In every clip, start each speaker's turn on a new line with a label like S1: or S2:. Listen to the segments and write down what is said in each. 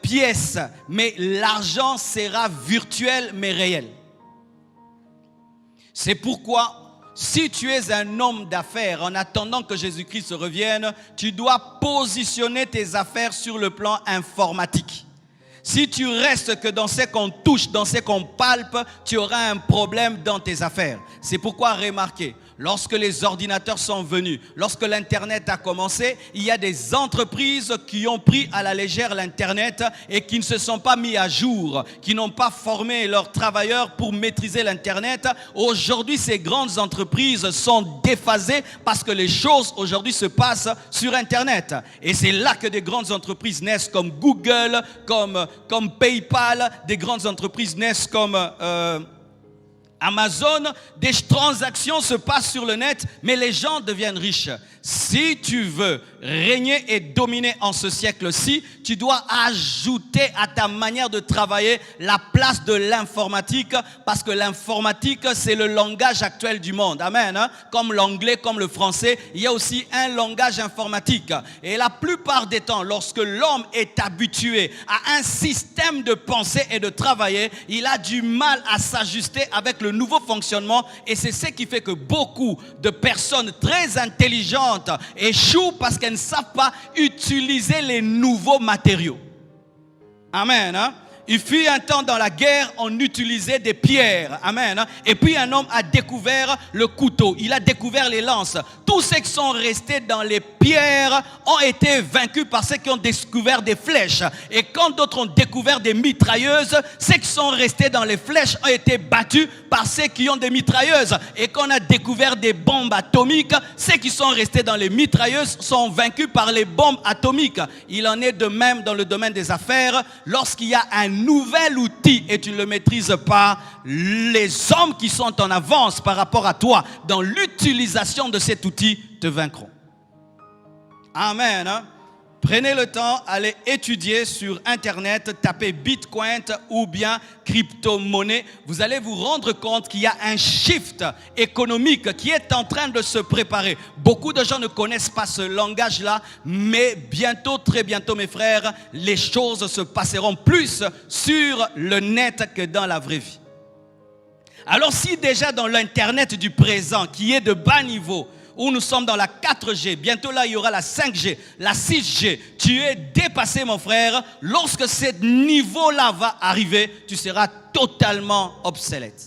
S1: pièces, mais l'argent sera virtuel mais réel. C'est pourquoi, si tu es un homme d'affaires, en attendant que Jésus-Christ revienne, tu dois positionner tes affaires sur le plan informatique. Si tu restes que dans ce qu'on touche, dans ce qu'on palpe, tu auras un problème dans tes affaires. C'est pourquoi remarquez, lorsque les ordinateurs sont venus, lorsque l'Internet a commencé, il y a des entreprises qui ont pris à la légère l'Internet et qui ne se sont pas mis à jour, qui n'ont pas formé leurs travailleurs pour maîtriser l'Internet. Aujourd'hui, ces grandes entreprises sont déphasées parce que les choses aujourd'hui se passent sur Internet. Et c'est là que des grandes entreprises naissent comme Google, comme PayPal, des grandes entreprises naissent comme Amazon. Des transactions se passent sur le net, mais les gens deviennent riches. Si tu veux régner et dominer en ce siècle-ci, tu dois ajouter à ta manière de travailler la place de l'informatique, parce que l'informatique, c'est le langage actuel du monde. Amen. Comme l'anglais, comme le français, il y a aussi un langage informatique. Et la plupart des temps, lorsque l'homme est habitué à un système de pensée et de travailler, il a du mal à s'ajuster avec le nouveau fonctionnement. Et c'est ce qui fait que beaucoup de personnes très intelligentes échouent parce qu'elles ne savent pas utiliser les nouveaux matériaux. Amen. Il fut un temps dans la guerre, on utilisait des pierres. Amen. Et puis un homme a découvert le couteau. Il a découvert les lances. Tous ceux qui sont restés dans les pierres ont été vaincus par ceux qui ont découvert des flèches. Et quand d'autres ont découvert des mitrailleuses, ceux qui sont restés dans les flèches ont été battus par ceux qui ont des mitrailleuses. Et quand on a découvert des bombes atomiques, ceux qui sont restés dans les mitrailleuses sont vaincus par les bombes atomiques. Il en est de même dans le domaine des affaires. Lorsqu'il y a un nouvel outil et tu ne le maîtrises pas, les hommes qui sont en avance par rapport à toi dans l'utilisation de cet outil te vaincront. Amen. Prenez le temps, allez étudier sur Internet, tapez Bitcoin ou bien crypto-monnaie. Vous allez vous rendre compte qu'il y a un shift économique qui est en train de se préparer. Beaucoup de gens ne connaissent pas ce langage-là, mais bientôt, très bientôt, mes frères, les choses se passeront plus sur le net que dans la vraie vie. Alors si déjà dans l'Internet du présent, qui est de bas niveau, où nous sommes dans la 4G, bientôt là il y aura la 5G, la 6G. Tu es dépassé mon frère, lorsque ce niveau-là va arriver, tu seras totalement obsolète.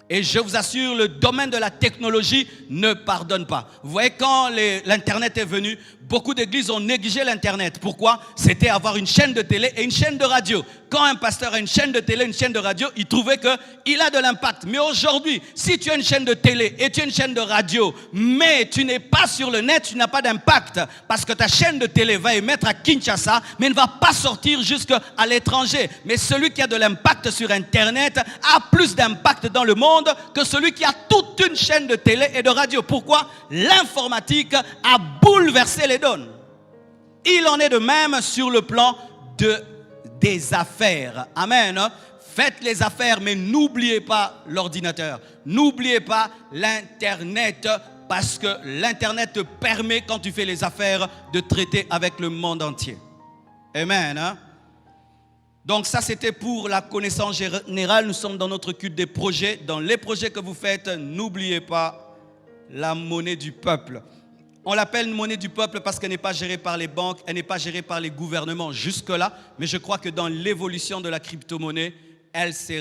S1: Et je vous assure, le domaine de la technologie ne pardonne pas. Vous voyez, quand l'Internet est venu, beaucoup d'églises ont négligé l'Internet. Pourquoi? C'était avoir une chaîne de télé et une chaîne de radio. Quand un pasteur a une chaîne de télé, une chaîne de radio, il trouvait qu'il a de l'impact. Mais aujourd'hui, si tu as une chaîne de télé et tu as une chaîne de radio, mais tu n'es pas sur le net, tu n'as pas d'impact. Parce que ta chaîne de télé va émettre à Kinshasa, mais ne va pas sortir jusqu'à l'étranger. Mais celui qui a de l'impact sur Internet a plus d'impact dans le monde que celui qui a toute une chaîne de télé et de radio. Pourquoi? L'informatique a bouleversé les donnes. Il en est de même sur le plan des affaires. Amen. Faites les affaires, mais n'oubliez pas l'ordinateur. N'oubliez pas l'Internet, parce que l'Internet te permet, quand tu fais les affaires, de traiter avec le monde entier. Amen. Donc ça, c'était pour la connaissance générale. Nous sommes dans notre culte des projets. Dans les projets que vous faites, n'oubliez pas la monnaie du peuple. On l'appelle monnaie du peuple parce qu'elle n'est pas gérée par les banques, elle n'est pas gérée par les gouvernements jusque-là. Mais je crois que dans l'évolution de la crypto-monnaie, elle sera